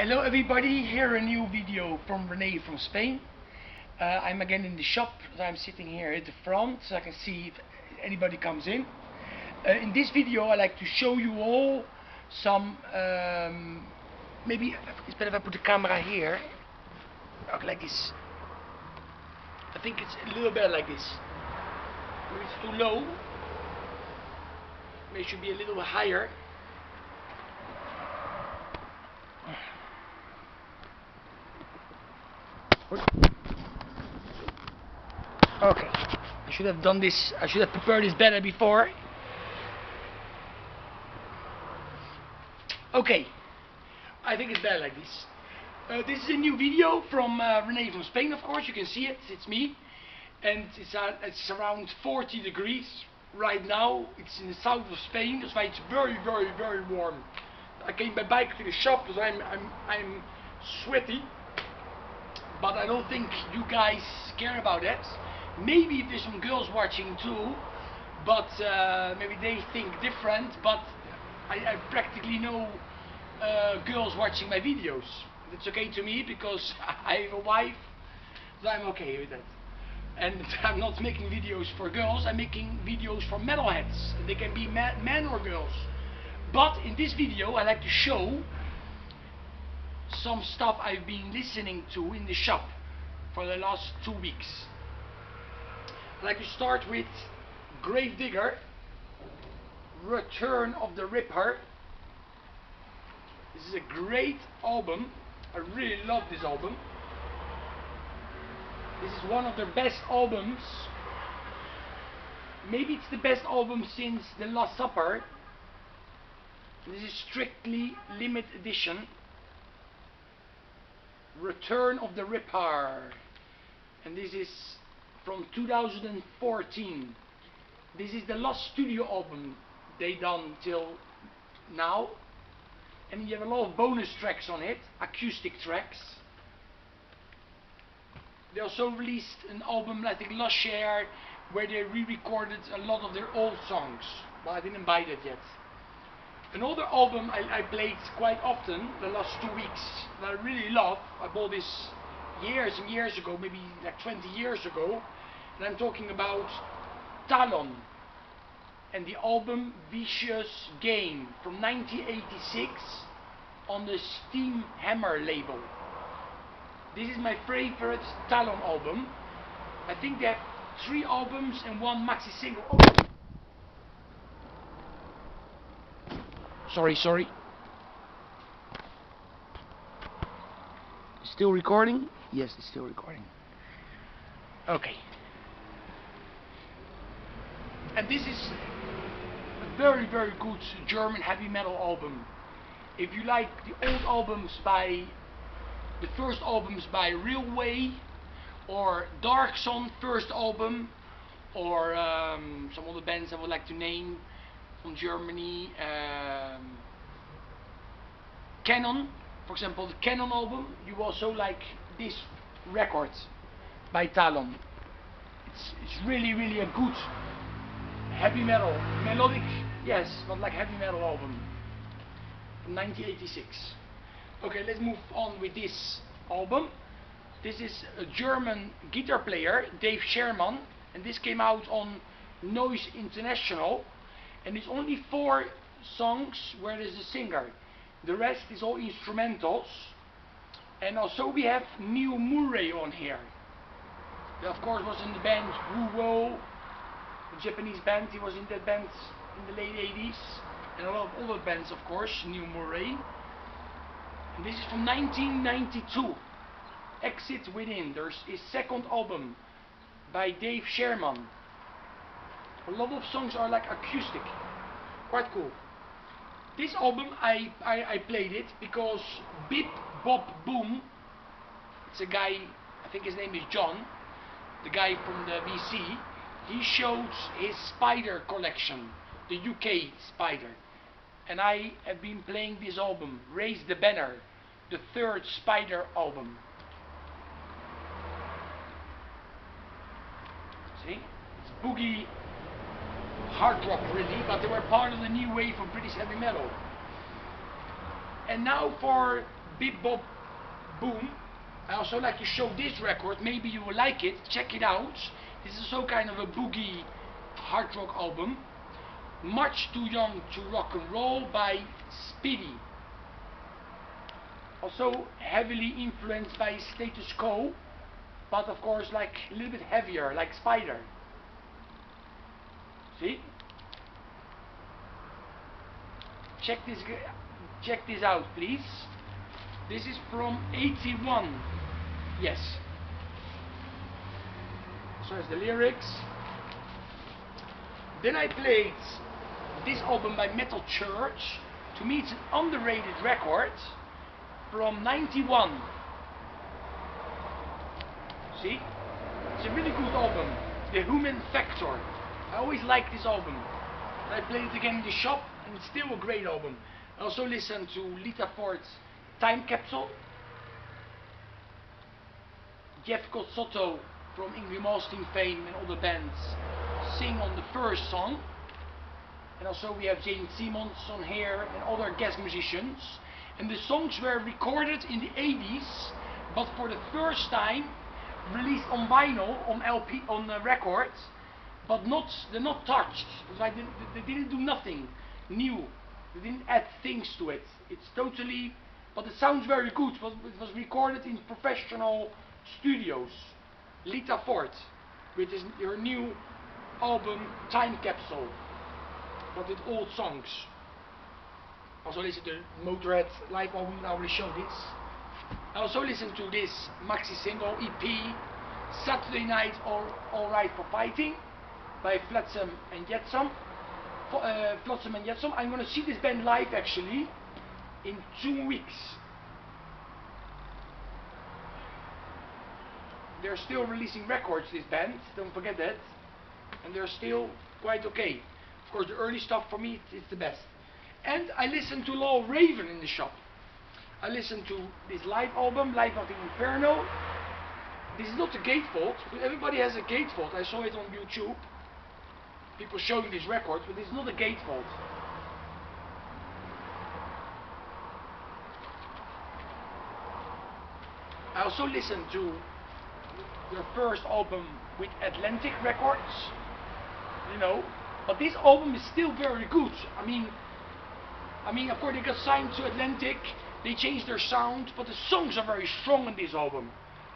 Hello everybody, here a new video from Rene from Spain. I'm again in the shop, so I'm sitting here at the front so I can see if anybody comes in. In this video I like to show you all some, maybe it's better if I put the camera here, okay, like this. I think it's a little better like this. Maybe it's too low, maybe it should be a little higher. Okay, I should have done this, I should have prepared this better before. Okay, I think it's better like this. This is a new video from Rene from Spain, of course, you can see it, it's me. And it's around 40 degrees right now. It's in the south of Spain, that's why it's very, very, very warm. I came by bike to the shop because I'm sweaty. But I don't think you guys care about that. Maybe there's some girls watching too, but maybe they think different. But I practically know girls watching my videos. That's okay to me because I have a wife, so I'm okay with that. And I'm not making videos for girls, I'm making videos for metalheads. They can be men or girls. But in this video I like to show some stuff I've been listening to in the shop for the last 2 weeks. I'd like to start with Gravedigger, Return of the Ripper. This is a great album. I really love this album. This is one of their best albums. Maybe it's the best album since The Last Supper. This is strictly limited edition. Return of the Ripper, and this is from 2014. This is the last studio album they done till now, and you have a lot of bonus tracks on it, acoustic tracks. They also released an album, I think last year, where they re-recorded a lot of their old songs, but I didn't buy that yet. Another album I played quite often the last 2 weeks that I really love. I bought this years and years ago, maybe like 20 years ago, and I'm talking about Talon and the album Vicious Game from 1986 on the Steam Hammer label. This is my favorite Talon album. I think they have 3 albums and 1 maxi single. Oh. Sorry. Still recording? Yes, it's still recording. Okay. And this is a very, very good German heavy metal album. If you like the old albums by, the first albums by Railway, or Dark Sun first album, or some other bands I would like to name from Germany, Canon, for example, the Canon album, you also like this record by Talon. It's really, really a good heavy metal, melodic, yes, but like heavy metal album from 1986. Okay, let's move on with this album. This is a German guitar player, Dave Sherman, and this came out on Noise International, and it's only 4 songs where there's a singer. The rest is all instrumentals. And also we have Neil Murray on here. He of course was in the band Woo-Wo, the Japanese band. He was in that band in the late 80s, and a lot of other bands, of course, Neil Murray. And this is from 1992, Exit Within. There's his second album by Dave Sherman. A lot of songs are like acoustic, quite cool. This album I played it because Bip Bop Boom, it's a guy, I think his name is John, the guy from the VC, he showed his Spider collection, the UK Spider, and I have been playing this album, Raise the Banner, the 3rd Spider album. See, it's boogie hard rock really, but they were part of the new wave of British heavy metal. And now for Bip Bop Boom. I also like to show this record, maybe you will like it, check it out. This is also kind of a boogie hard rock album. Much Too Young to Rock and Roll by Speedy. Also heavily influenced by Status Quo, but of course like a little bit heavier, like Spider. See? Check this out, please. This is from 81. Yes. So it's the lyrics. Then I played this album by Metal Church. To me it's an underrated record from 91. See? It's a really good album. The Human Factor. I always liked this album. I played it again in the shop and it's still a great album. I also listened to Lita Ford's Time Capsule. Jeff Cozzotto from Ingrid Malmsteen fame and other bands sing on the first song. And also we have Jane Simmons on here and other guest musicians. And the songs were recorded in the 80s, but for the first time released on vinyl, on LP, on record, but they're not touched. Like they didn't do nothing new. They didn't add things to it. It's totally, but it sounds very good. But it was recorded in professional studios. Lita Ford, with her new album Time Capsule, but with old songs. Also listen to Motorhead live album. I already showed this. I also listened to this maxi single EP, Saturday Night Alright for Fighting, by Flotsam and Jetsam. Flotsam and Jetsam. I'm gonna see this band live actually in 2 weeks. They're still releasing records, this band, don't forget that. And they're still quite okay. Of course the early stuff for me is the best. And I listened to Lowell Raven in the shop. I listened to this live album, Live at the Inferno. This is not a gatefold, but everybody has a gatefold. I saw it on YouTube. People showing this record, but it's not a gatefold. I also listened to their first album with Atlantic Records, you know, but this album is still very good. I mean, of course they got signed to Atlantic, they changed their sound, but the songs are very strong in this album.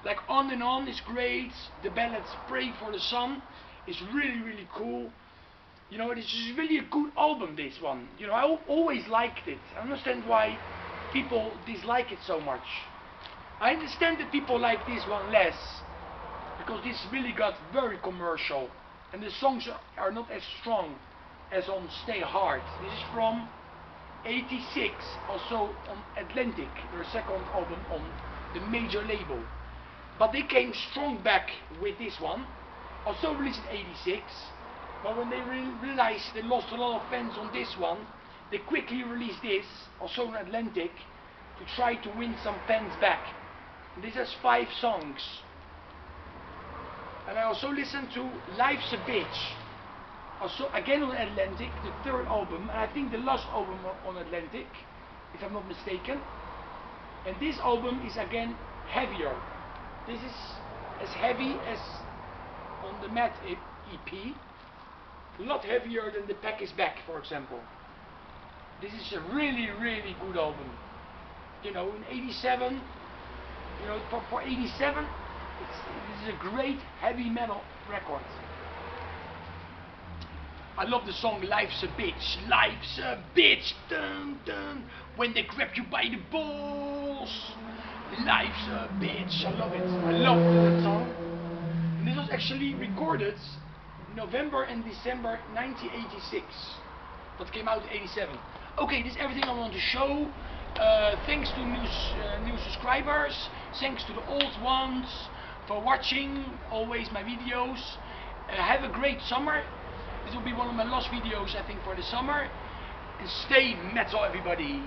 Like On and On is great, the ballads Pray for the Sun is really, really cool. You know, it's just really a good album, this one. You know, I always liked it. I understand why people dislike it so much. I understand that people like this one less, because this really got very commercial and the songs are not as strong as on Stay Hard. This is from 86, also on Atlantic, their second album on the major label. But they came strong back with this one, also released in 86. But when they realized they lost a lot of fans on this one, they quickly released this, also on Atlantic, to try to win some fans back. And this has 5 songs. And I also listened to Life's a Bitch, also again on Atlantic, the third album, and I think the last album on Atlantic, if I'm not mistaken. And this album is again heavier. This is as heavy as on the Mad EP, a lot heavier than The Pack is Back, for example. This is a really, really good album. You know, in 87, you know, for 87, this is a great heavy metal record. I love the song Life's a Bitch. Life's a bitch, dun dun, when they grab you by the balls. Life's a bitch. I love it. I love that song. And this was actually recorded in November and December 1986, but came out in 87. Okay, this is everything I want to show. Thanks to new subscribers. Thanks to the old ones for watching always my videos. Have a great summer. This will be one of my last videos, I think, for the summer. And stay metal, everybody.